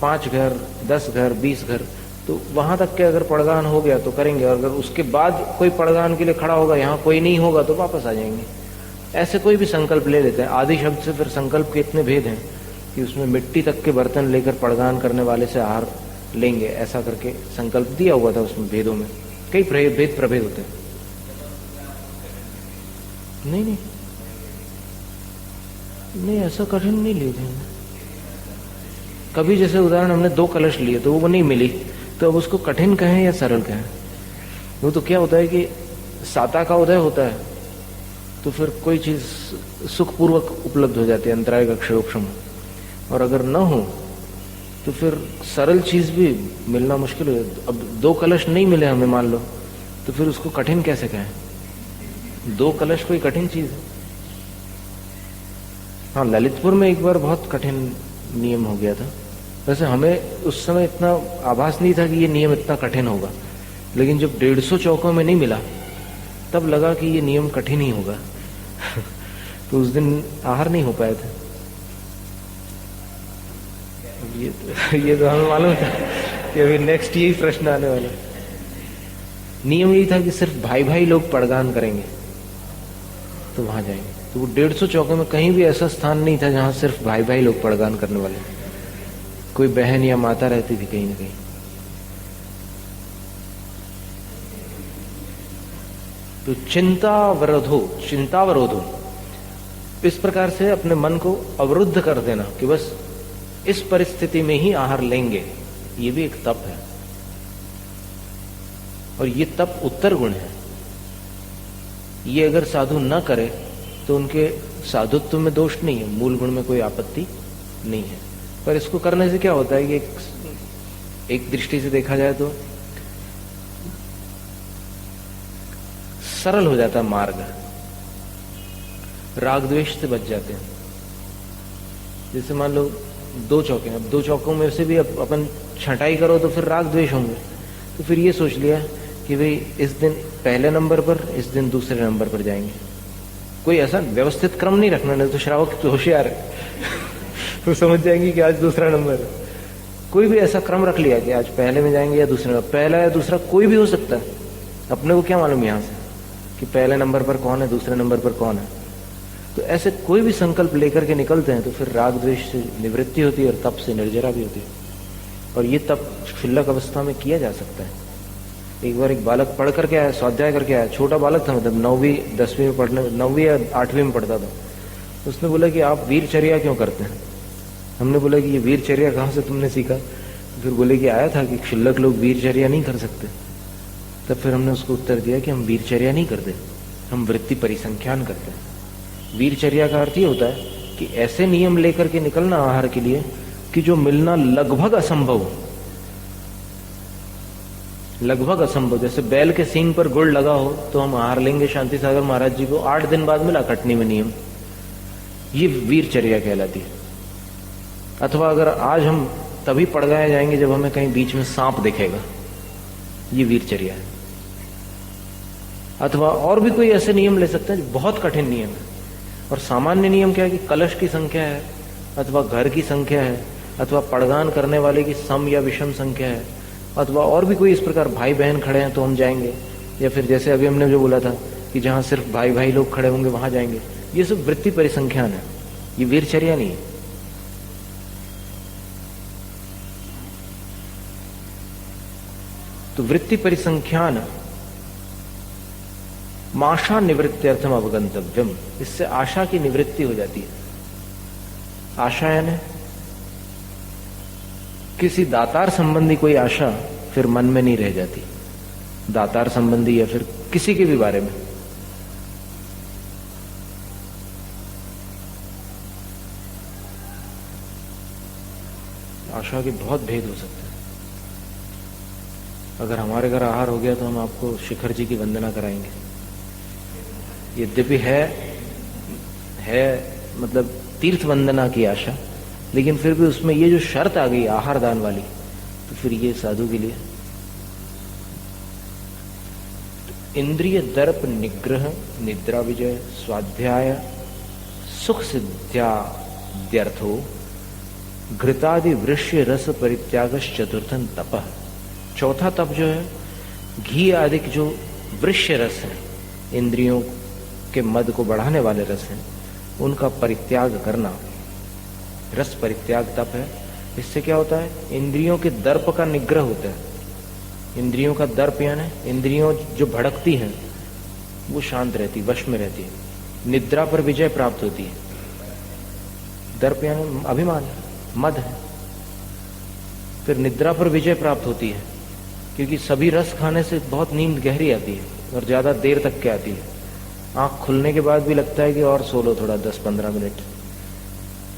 5 घर 10 घर 20 घर, तो वहां तक के अगर पड़गान हो गया तो करेंगे, और अगर उसके बाद कोई पड़गान के लिए खड़ा होगा, यहाँ कोई नहीं होगा तो वापस आ जाएंगे। ऐसे कोई भी संकल्प ले लेते हैं। आदि शब्द से फिर संकल्प के इतने भेद हैं कि उसमें मिट्टी तक के बर्तन लेकर पड़गान करने वाले से आहार लेंगे, ऐसा करके संकल्प दिया हुआ था उसमें। भेदों में कई भेद प्रभेद होते हैं। नहीं, ऐसा कठिन नहीं लिए थे कभी। जैसे उदाहरण हमने 2 कलश लिए तो वो नहीं मिली, तो अब उसको कठिन कहें या सरल कहें? वो तो क्या होता है कि साता का उदय होता है तो फिर कोई चीज सुखपूर्वक उपलब्ध हो जाती है, अंतराय का क्षयोक्षम। और अगर न हो तो फिर सरल चीज भी मिलना मुश्किल हो जाता। अब 2 कलश नहीं मिले हमें मान लो, तो फिर उसको कठिन कैसे कहें? 2 कलश कोई कठिन चीज है? हाँ, ललितपुर में एक बार बहुत कठिन नियम हो गया था। वैसे हमें उस समय इतना आभास नहीं था कि ये नियम इतना कठिन होगा, लेकिन जब 150 चौकों में नहीं मिला तब लगा कि ये नियम कठिन ही होगा। तो उस दिन आहार नहीं हो पाए थे। ये तो हमें मालूम था कि अभी नेक्स्ट यही प्रश्न आने वाला। नियम यही था कि सिर्फ भाई भाई लोग पड़गान करेंगे तो वहां जाएंगे। तो वो 150 चौकों में कहीं भी ऐसा स्थान नहीं था जहां सिर्फ भाई भाई लोग पड़गान करने वाले, कोई बहन या माता रहती थी कहीं ना कहीं। तो चिंतावरोधो इस प्रकार से अपने मन को अवरुद्ध कर देना कि बस इस परिस्थिति में ही आहार लेंगे, ये भी एक तप है। और ये तप उत्तर गुण है। ये अगर साधु न करे तो उनके साधुत्व में दोष नहीं है, मूल गुण में कोई आपत्ति नहीं है। पर इसको करने से क्या होता है कि एक दृष्टि से देखा जाए तो सरल हो जाता है मार्ग, राग द्वेष से बच जाते हैं। जैसे मान लो 2 चौके, अब 2 चौकों में से भी अपन छटाई करो तो फिर राग द्वेष होंगे। तो फिर ये सोच लिया कि भाई इस दिन पहले नंबर पर, इस दिन दूसरे नंबर पर जाएंगे। कोई ऐसा व्यवस्थित क्रम नहीं रखना, नहीं तो श्रावक तो होशियार है तो समझ जाएंगे कि आज दूसरा नंबर है। कोई भी ऐसा क्रम रख लिया कि आज पहले में जाएंगे या दूसरे में, पहला या दूसरा कोई भी हो सकता है। अपने को क्या मालूम यहाँ से कि पहले नंबर पर कौन है, दूसरे नंबर पर कौन है। तो ऐसे कोई भी संकल्प लेकर के निकलते हैं तो फिर राग द्वेष से निवृत्ति होती है और तप से निर्जरा भी होती है। और ये तप क्षुल्लक अवस्था में किया जा सकता है। एक बार एक बालक पढ़ करके आया, स्वाध्याय करके आया, छोटा बालक था, मतलब 9वीं 10वीं में पढ़ने, 9वीं या 8वीं में पढ़ता था। उसने बोला कि आप वीरचर्या क्यों करते हैं? हमने बोला कि ये वीरचर्या कहाँ से तुमने सीखा? फिर बोले कि आया था कि क्षुल्लक लोग वीरचर्या नहीं कर सकते। तब फिर हमने उसको उत्तर दिया कि हम वीरचर्या नहीं करते, हम वृत्ति परिसंख्यान करते हैं। वीरचर्या का अर्थ ये होता है कि ऐसे नियम लेकर के निकलना आहार के लिए कि जो मिलना लगभग असंभव हो। लगभग असंभव, जैसे बैल के सींग पर गुड़ लगा हो तो हम आहार लेंगे। शांति सागर महाराज जी को 8 दिन बाद मिला कटनी में नियम, ये वीरचर्या कहलाती है। अथवा अगर आज हम तभी पड़ गए जाएंगे जब हमें कहीं बीच में सांप दिखेगा, ये वीरचर्या है। अथवा और भी कोई ऐसे नियम ले सकते हैं जो बहुत कठिन नियम है। और सामान्य नियम क्या है कि कलश की संख्या है, अथवा घर की संख्या है, अथवा पड़गान करने वाले की सम या विषम संख्या है, अथवा और भी कोई इस प्रकार भाई बहन खड़े हैं तो हम जाएंगे, या फिर जैसे अभी हमने जो बोला था कि जहां सिर्फ भाई भाई लोग खड़े होंगे वहां जाएंगे। ये सब वृत्ति परिसंख्यान है, ये वीरचर्या नहीं है। तो वृत्ति परिसंख्यान माशा निवृत्त्यर्थम अवगंतव्यम, इससे आशा की निवृत्ति हो जाती है। आशा यानी किसी दातार संबंधी कोई आशा फिर मन में नहीं रह जाती, दातार संबंधी या फिर किसी के भी बारे में। आशा के बहुत भेद हो सकते हैं। अगर हमारे घर आहार हो गया तो हम आपको शिखर जी की वंदना कराएंगे। यद्यपि है मतलब तीर्थ वंदना की आशा, लेकिन फिर भी उसमें ये जो शर्त आ गई आहार दान वाली, तो फिर ये साधु के लिए इंद्रिय दर्प निग्रह, निद्रा विजय, स्वाध्याय, सुख सिद्ध्याद्यर्थो घृतादि वृष्य रस परित्यागश चतुर्थन तपः। चौथा तप जो है, घी आदि जो वृष्य रस है, इंद्रियों के मद को बढ़ाने वाले रस हैं, उनका परित्याग करना, रस परित्याग तप है। इससे क्या होता है? इंद्रियों के दर्प का निग्रह होता है। इंद्रियों का दर्प यानी इंद्रियों जो भड़कती हैं वो शांत रहती, वश में रहती है, निद्रा पर विजय प्राप्त होती है। दर्प यानी अभिमान, मद है। फिर निद्रा पर विजय प्राप्त होती है, क्योंकि सभी रस खाने से बहुत नींद गहरी आती है और ज्यादा देर तक के आती है। आंख खुलने के बाद भी लगता है कि और सो लो थोड़ा 10-15 मिनट।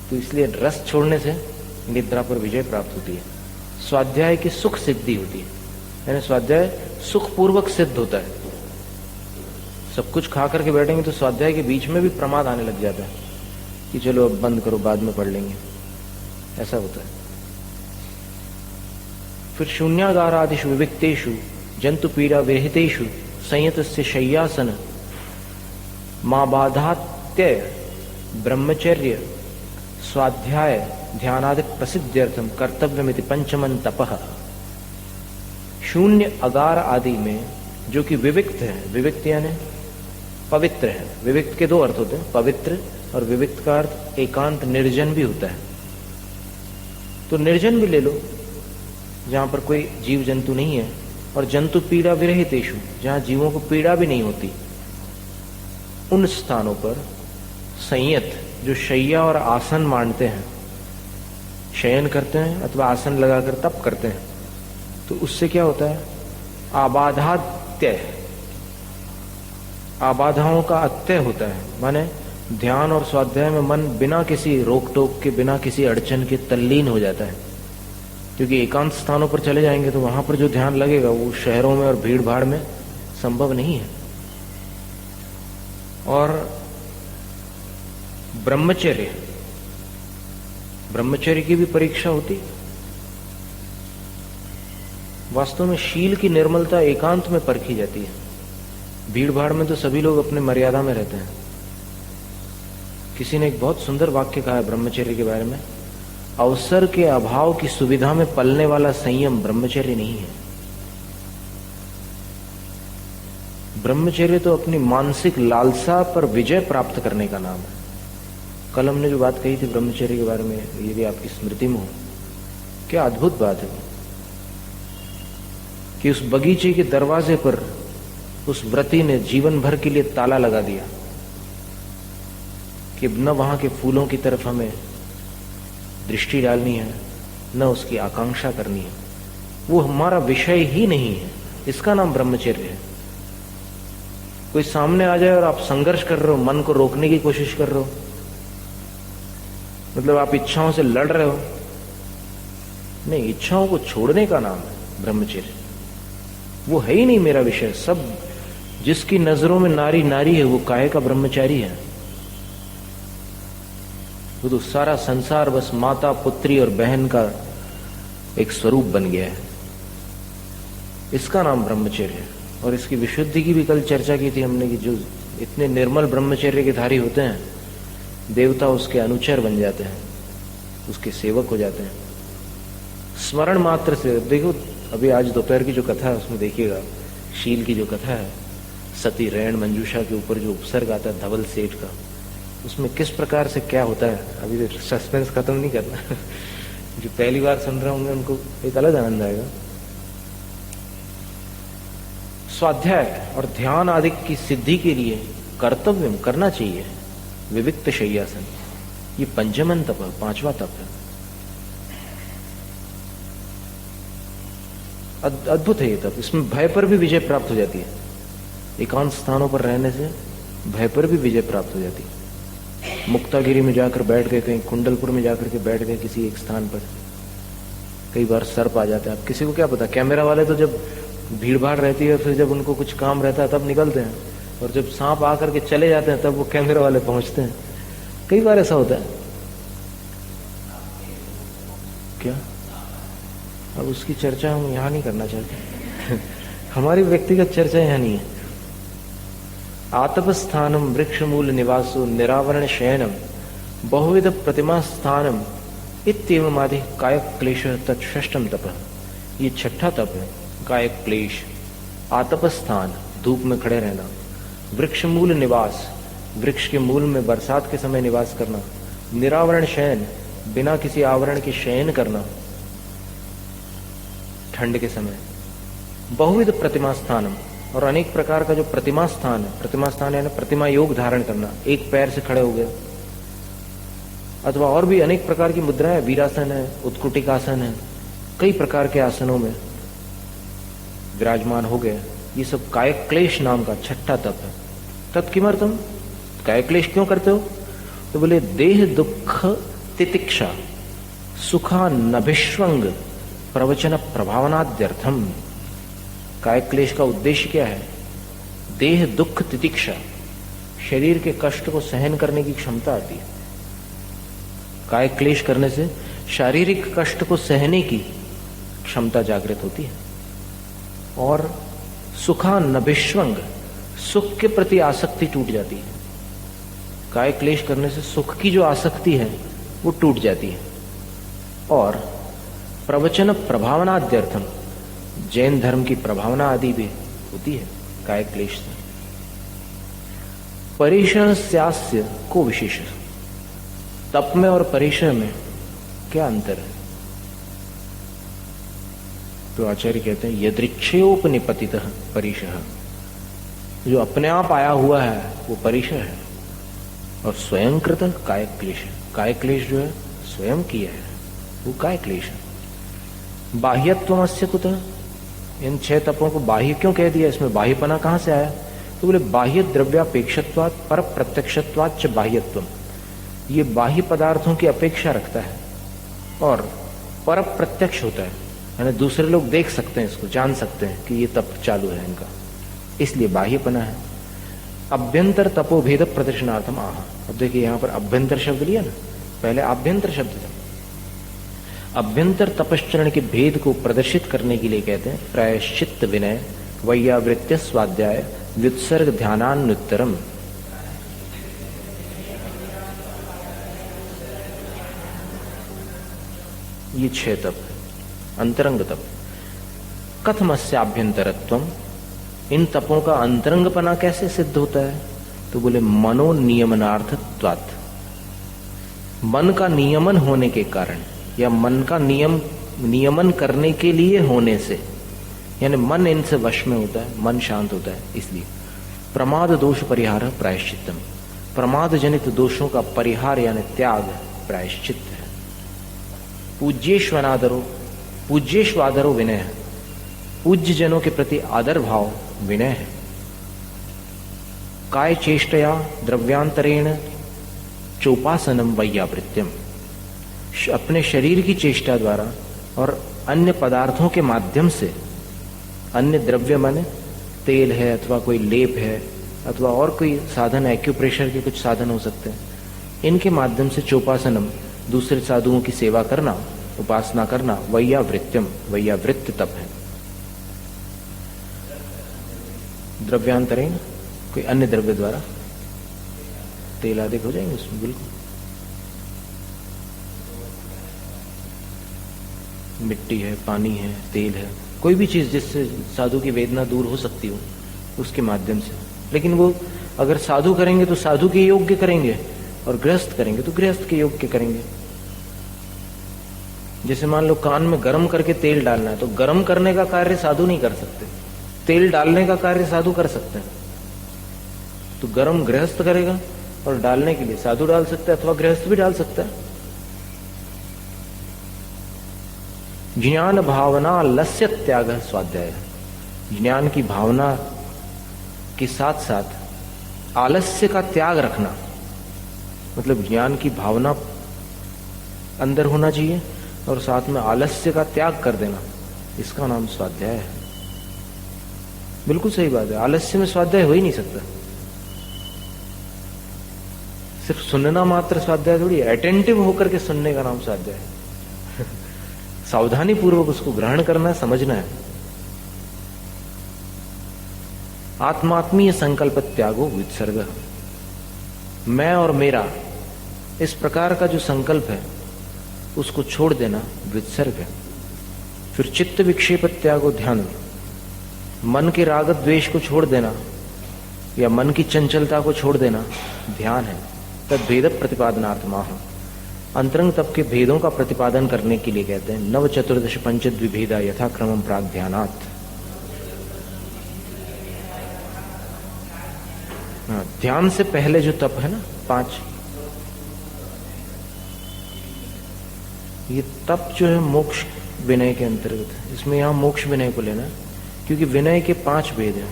तो इसलिए रस छोड़ने से निद्रा पर विजय प्राप्त होती है। स्वाध्याय की सुख सिद्धि होती है, यानी स्वाध्याय सुखपूर्वक सिद्ध होता है। सब कुछ खा करके बैठेंगे तो स्वाध्याय के बीच में भी प्रमाद आने लग जाता है कि चलो अब बंद करो, बाद में पढ़ लेंगे, ऐसा होता है। फिर शून्यागार आदिषु विविक्तेषु जंतु पीड़ा विरहितेषु संयतस्य शय्यासन मां बाधात्य ब्रह्मचर्य स्वाध्याय ध्यानादिक प्रसिद्ध्यर्थम कर्तव्यमिति पंचमन तपः। शून्य अगार आदि में जो कि विविक्त है, विविक्त यानी पवित्र है। विविक्त के दो अर्थ होते हैं, पवित्र और विविक्त का अर्थ एकांत निर्जन भी होता है। तो निर्जन भी ले लो, जहां पर कोई जीव जंतु नहीं है, और जंतु पीड़ा विरहितेषु, जहां जीवों को पीड़ा भी नहीं होती, उन स्थानों पर संयत, जो शैया और आसन मानते हैं, शयन करते हैं अथवा आसन लगाकर तप करते हैं, तो उससे क्या होता है? आबाधात्य, आबाधाओं का अत्यय होता है। माने ध्यान और स्वाध्याय में मन बिना किसी रोक टोक के, बिना किसी अड़चन के तल्लीन हो जाता है। क्योंकि एकांत स्थानों पर चले जाएंगे तो वहां पर जो ध्यान लगेगा वो शहरों में और भीड़ भाड़ में संभव नहीं है। और ब्रह्मचर्य, ब्रह्मचर्य की भी परीक्षा होती। वास्तव में शील की निर्मलता एकांत में परखी जाती है। भीड़ भाड़ में तो सभी लोग अपने मर्यादा में रहते हैं। किसी ने एक बहुत सुंदर वाक्य कहा है ब्रह्मचर्य के बारे में, अवसर के अभाव की सुविधा में पलने वाला संयम ब्रह्मचर्य नहीं है। ब्रह्मचर्य तो अपनी मानसिक लालसा पर विजय प्राप्त करने का नाम है। कल हमने जो बात कही थी ब्रह्मचर्य के बारे में, यदि आपकी स्मृति में हो, क्या अद्भुत बात है कि उस बगीचे के दरवाजे पर उस व्रती ने जीवन भर के लिए ताला लगा दिया कि न वहां के फूलों की तरफ हमें दृष्टि डालनी है, न उसकी आकांक्षा करनी है। वो हमारा विषय ही नहीं है। इसका नाम ब्रह्मचर्य है। कोई सामने आ जाए और आप संघर्ष कर रहे हो, मन को रोकने की कोशिश कर रहे हो, मतलब आप इच्छाओं से लड़ रहे हो, नहीं, इच्छाओं को छोड़ने का नाम है ब्रह्मचर्य। वो है ही नहीं मेरा विषय। सब जिसकी नजरों में नारी नारी है वो काहे का ब्रह्मचारी है। वो तो सारा संसार बस माता, पुत्री और बहन का एक स्वरूप बन गया है। इसका नाम ब्रह्मचर्य है। और इसकी विशुद्धि की भी कल चर्चा की थी हमने कि जो इतने निर्मल ब्रह्मचर्य के धारी होते हैं, देवता उसके अनुचर बन जाते हैं, उसके सेवक हो जाते हैं। स्मरण मात्र से देखो, अभी आज दोपहर की जो कथा है उसमें देखिएगा, शील की जो कथा है, सती रैण मंजूषा के ऊपर जो उपसर्ग आता है धवल सेठ का, उसमें किस प्रकार से क्या होता है, अभी तो सस्पेंस खत्म नहीं करना जो पहली बार सुन रहे होंगे उनको एक अलग आनंद आएगा। स्वाध्याय और ध्यान आदि की सिद्धि के लिए कर्तव्य करना चाहिए विविक्त शय्यासन। ये पंचमन तप है, 5वां तप है। अद्भुत है ये तप। इसमें भय पर भी विजय प्राप्त हो जाती है। एकांत स्थानों पर रहने से भय पर भी विजय प्राप्त हो जाती है। मुक्तागिरी में जाकर बैठ गए, कहीं कुंडलपुर में जाकर के बैठ गए किसी एक स्थान पर, कई बार सर्प आ जाता है। अब किसी को क्या पता, कैमरा वाले तो जब भीड़ भाड़ रहती है, फिर जब उनको कुछ काम रहता है तब निकलते हैं, और जब सांप आकर के चले जाते हैं तब वो कैमरा वाले पहुंचते हैं। कई बार ऐसा होता है। क्या अब उसकी चर्चा हम यहां नहीं करना चाहते हमारी व्यक्तिगत चर्चा यहां नहीं है। आतप स्थानम वृक्ष मूल निवासो निरावरण शयनम बहुविध प्रतिमा स्थानम इत्येवमादि कायक क्लेश तत्षष्टम तप। ये छठा तप है, कायक क्लेश, आतप स्थान, धूप में खड़े रहना, वृक्ष मूल निवास, वृक्ष के मूल में बरसात के समय निवास करना, निरावरण शयन, बिना किसी आवरण के शयन करना ठंड के समय, बहुविध प्रतिमा स्थानम, और अनेक प्रकार का जो प्रतिमा स्थान है, प्रतिमा स्थान यानी प्रतिमा योग धारण करना, एक पैर से खड़े हो गए, अथवा और भी अनेक प्रकार की मुद्राएं, वीरासन है, उत्कुटिकासन है, कई प्रकार के आसनों में विराजमान हो गए। ये सब कायक क्लेश नाम का छठा तप है। तत्किमर्थम, कायक क्लेश क्यों करते हो? तो बोले देह दुख तितिक्षा सुखा नभिष्वंग प्रवचन प्रभावनाद्यर्थम। कायक क्लेश का उद्देश्य क्या है? देह दुख तितिक्षा, शरीर के कष्ट को सहन करने की क्षमता आती है। कायक क्लेश करने से शारीरिक कष्ट को सहने की क्षमता जागृत होती है। और सुखा नभिष्वंग, सुख के प्रति आसक्ति टूट जाती है। कायक क्लेश करने से सुख की जो आसक्ति है वो टूट जाती है। और प्रवचन प्रभावनाद्यर्थम, जैन धर्म की प्रभावना आदि भी होती है कायक क्लेश से। परिशह स्यास्य को विशेष, तप में और परिशह में क्या अंतर है? तो आचार्य कहते हैं यदृच्छेयोपनिपतितः परिशह, जो अपने आप आया हुआ है वो परिशह है, और स्वयं कृत कायक क्लेश है। कायक क्लेश जो है स्वयं किया है वो कायक क्लेश है। बाह्यत्वमस्य कुतः, इन 6 तपों को बाह्य क्यों कह दिया? इसमें बाह्यपना कहां से आया? तो बोले बाह्य द्रव्यापेक्षत्वात् पर प्रत्यक्षत्वात् च बाह्यत्वम, ये बाह्य पदार्थों की अपेक्षा रखता है और पर प्रत्यक्ष होता है, यानी दूसरे लोग देख सकते हैं, इसको जान सकते हैं कि ये तप चालू है इनका, इसलिए बाह्यपना है। अभ्यंतर तपोभेद प्रदर्शनार्थम आह। अब देखिए यहां पर अभ्यंतर शब्द लिया ना, पहले आभ्यंतर शब्द था। अभ्यंतर तपश्चरण के भेद को प्रदर्शित करने के लिए कहते हैं प्रायश्चित्त विनय वैयावृत्य स्वाध्याय व्युत्सर्ग ध्यानान्युत्तरम। ये 6 तप, अंतरंग तप। कथमस्याभ्यंतरत्वम, इन तपों का अंतरंगपना कैसे सिद्ध होता है? तो बोले मनो नियमनार्थत्वात्, मन का नियमन होने के कारण, या मन का नियमन करने के लिए होने से, यानी मन इनसे वश में होता है, मन शांत होता है, इसलिए। प्रमाद दोष परिहार प्रायश्चित्तम, प्रमाद जनित दोषों का परिहार यानी त्याग प्रायश्चित्त है। पूज्येष्वनादरो, पूज्येष्वादरो विनय है, पूज्य जनों के प्रति आदर भाव विनय है। काय चेष्टया द्रव्यांतरेण चोपासनम वैयावृत्यम, अपने शरीर की चेष्टा द्वारा और अन्य पदार्थों के माध्यम से, अन्य द्रव्य माने तेल है अथवा कोई लेप है अथवा और कोई साधन, एक्यूप्रेशर के कुछ साधन हो सकते हैं, इनके माध्यम से चोपासनम, दूसरे साधुओं की सेवा करना, उपासना करना, वैयावृत्यम, वैयावृत्त तप है। द्रव्यांतरेण, कोई अन्य द्रव्य द्वारा, तेल आदि हो जाएंगे उसमें, बिल्कुल मिट्टी है, पानी है, तेल है, कोई भी चीज जिससे साधु की वेदना दूर हो सकती हो, उसके माध्यम से। लेकिन वो अगर साधु करेंगे तो साधु के योग्य करेंगे, और गृहस्थ करेंगे तो गृहस्थ के योग्य करेंगे। जैसे मान लो कान में गर्म करके तेल डालना है, तो गर्म करने का कार्य साधु नहीं कर सकते, तेल डालने का कार्य साधु कर सकते हैं। तो गर्म गृहस्थ करेगा और डालने के लिए साधु डाल सकता है, अथवा गृहस्थ भी डाल सकता है। ज्ञान भावना लस्य त्याग स्वाध्याय, ज्ञान की भावना के साथ साथ आलस्य का त्याग रखना, मतलब ज्ञान की भावना अंदर होना चाहिए और साथ में आलस्य का त्याग कर देना, इसका नाम स्वाध्याय है। बिल्कुल सही बात है, आलस्य में स्वाध्याय हो ही नहीं सकता। सिर्फ सुनना मात्र स्वाध्याय थोड़ी है, अटेंटिव होकर के सुनने का नाम स्वाध्याय है। सावधानी पूर्वक उसको ग्रहण करना है, समझना है। आत्मात्मीय संकल्प त्यागो वित्सर्ग, मैं और मेरा, इस प्रकार का जो संकल्प है उसको छोड़ देना वित्सर्ग है। फिर चित्त विक्षेप त्यागो ध्यान, मन के राग द्वेष को छोड़ देना या मन की चंचलता को छोड़ देना ध्यान है। तद भेद प्रतिपादनार्थमाह, अंतरंग तप के भेदों का प्रतिपादन करने के लिए कहते हैं नव चतुर्दश पंच द्विभेदा यथाक्रमम प्राग ध्यानात्। ध्यान से पहले जो तप है ना 5, ये तप जो है मोक्ष विनय के अंतर्गत है। इसमें यहां मोक्ष विनय को लेना है क्योंकि विनय के 5 भेद हैं,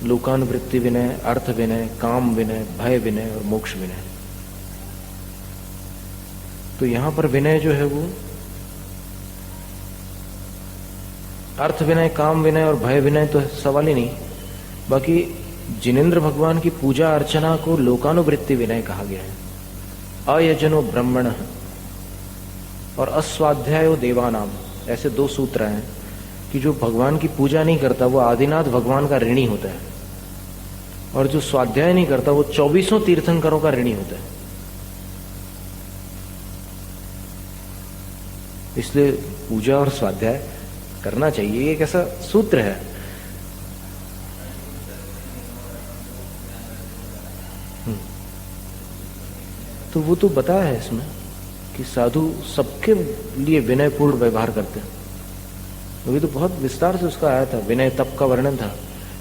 लोकानुवृत्ति विनय, अर्थ विनय, काम विनय, भय विनय और मोक्ष विनय। तो यहां पर विनय जो है वो अर्थ विनय, काम विनय और भय विनय तो सवाल ही नहीं। बाकी जिनेंद्र भगवान की पूजा अर्चना को लोकानुवृत्ति विनय कहा गया है। अयजनो ब्रह्मण और अस्वाध्यायो देवानाम, ऐसे 2 सूत्र हैं कि जो भगवान की पूजा नहीं करता वो आदिनाथ भगवान का ऋणी होता है, और जो स्वाध्याय नहीं करता वो 24 तीर्थंकरों का ऋणी होता है। इसलिए पूजा और स्वाध्याय करना चाहिए, एक ऐसा सूत्र है। तो वो तो बताया है इसमें कि साधु सबके लिए विनयपूर्ण व्यवहार करते हैं। अभी तो बहुत विस्तार से उसका आया था, विनय तप का वर्णन था,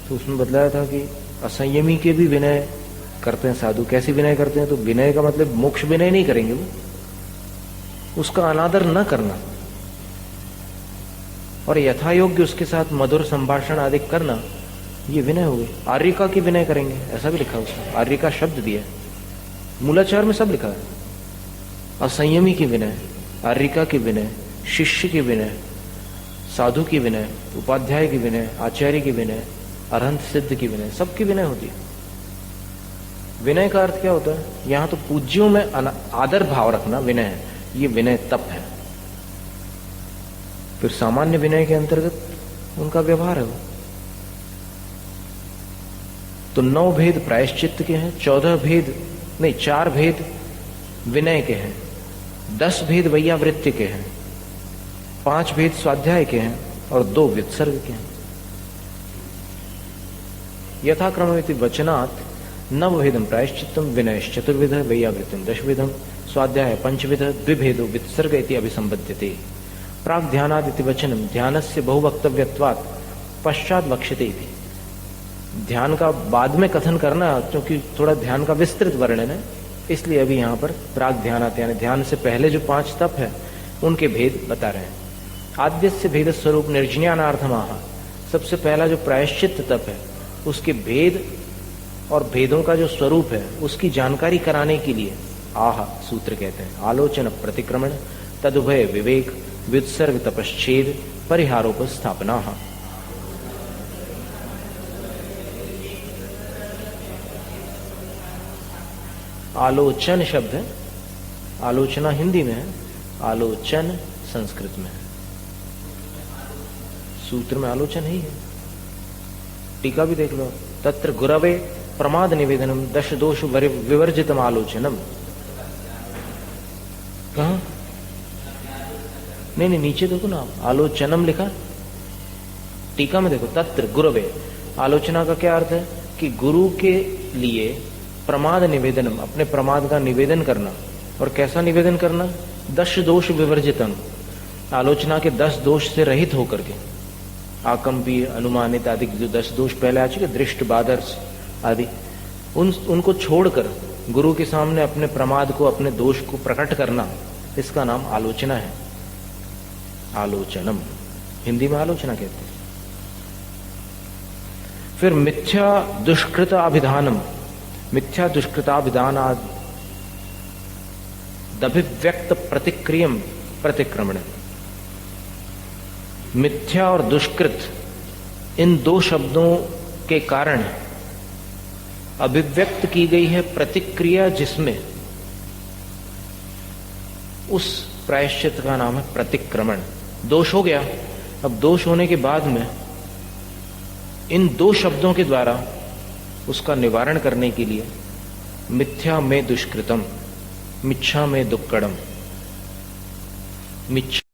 तो उसमें बतलाया था कि असंयमी के भी विनय करते हैं साधु। कैसी विनय करते हैं? तो विनय का मतलब मोक्ष विनय नहीं करेंगे, वो उसका अनादर न करना और यथा योग्य उसके साथ मधुर संभाषण आदि करना, ये विनय हो गई। आर्यिका की विनय करेंगे, ऐसा भी लिखा उसमें, आर्यिका शब्द दिया है, मूलाचार में सब लिखा है। असंयमी की विनय, आर्यिका की विनय, शिष्य की विनय, साधु की विनय, उपाध्याय की विनय, आचार्य की विनय, अरहंत सिद्ध की विनय, सबकी विनय होती है। विनय का अर्थ क्या होता है? यहां तो पूज्यों में आदर भाव रखना विनय है, ये विनय तप है। फिर सामान्य विनय के अंतर्गत उनका व्यवहार है वो। तो 9 भेद प्रायश्चित्त के हैं, 4 भेद विनय के हैं, 10 भेद वैयावृत्ति के हैं, 5 भेद स्वाध्याय के हैं और 2 वित्सर्ग के हैं। यथाक्रममिति वचनात् नवभेदम प्रायश्चित्तम विनयश्चतुर्विध वैयावृत्तिम 10 विधम स्वाध्याय 5 विध द्विभेदो वित्सर्ग इति अभिसंबध्यते। प्राग ध्यानादिति वचनम ध्यानस्य बहुवक्तव्यत्वात् पश्चात वक्ष्यते इति। ध्यान का बाद में कथन करना, क्योंकि थोड़ा ध्यान का विस्तृत वर्णन है, इसलिए अभी यहां पर प्राग ध्यानात् यानी ध्यान से पहले जो 5 तप है उनके भेद बता रहे हैं। आद्यस्य भेद स्वरूप निर्जन्यानार्थमाह, सबसे पहला जो प्रायश्चित्त तप है उसके भेद और भेदों का जो स्वरूप है उसकी जानकारी कराने के लिए आह सूत्र कहते हैं। आलोचन प्रतिक्रमण तदुभय विवेक वित्सर्ग तपश्चेद परिहारोपस्थापना। आलोचन शब्द है, आलोचना हिंदी में है, आलोचन संस्कृत में है। सूत्र में आलोचन ही है। टीका भी देख लो, तत्र गुरवे प्रमाद निवेदनम 10 दोष विवर्जितम आलोचनम। कहा? नहीं, नीचे देखो ना, आलोचनम लिखा, टीका में देखो, तत्र गुरवे। आलोचना का क्या अर्थ है? कि गुरु के लिए प्रमाद निवेदनम, अपने प्रमाद का निवेदन करना। और कैसा निवेदन करना? 10 दोष विवर्जितम, आलोचना के 10 दोष से रहित होकर के। आकंपीय, अनुमानित आदि जो 10 दोष पहले आ चुके, दृष्ट, बादर्श आदि, उनको छोड़कर गुरु के सामने अपने प्रमाद को, अपने दोष को प्रकट करना, इसका नाम आलोचना है। आलोचनम, हिंदी में आलोचना कहते हैं। फिर मिथ्या दुष्कृताभिधानम, मिथ्या दुष्कृताभिधानादभिव्यक्त प्रतिक्रियम प्रतिक्रमण। मिथ्या और दुष्कृत, इन 2 शब्दों के कारण अभिव्यक्त की गई है प्रतिक्रिया, जिसमें उस प्रायश्चित का नाम है प्रतिक्रमण। दोष हो गया, अब दोष होने के बाद में इन 2 शब्दों के द्वारा उसका निवारण करने के लिए मिथ्या में दुष्कृतम, मिच्छा में दुक्कड़म, मिच्छा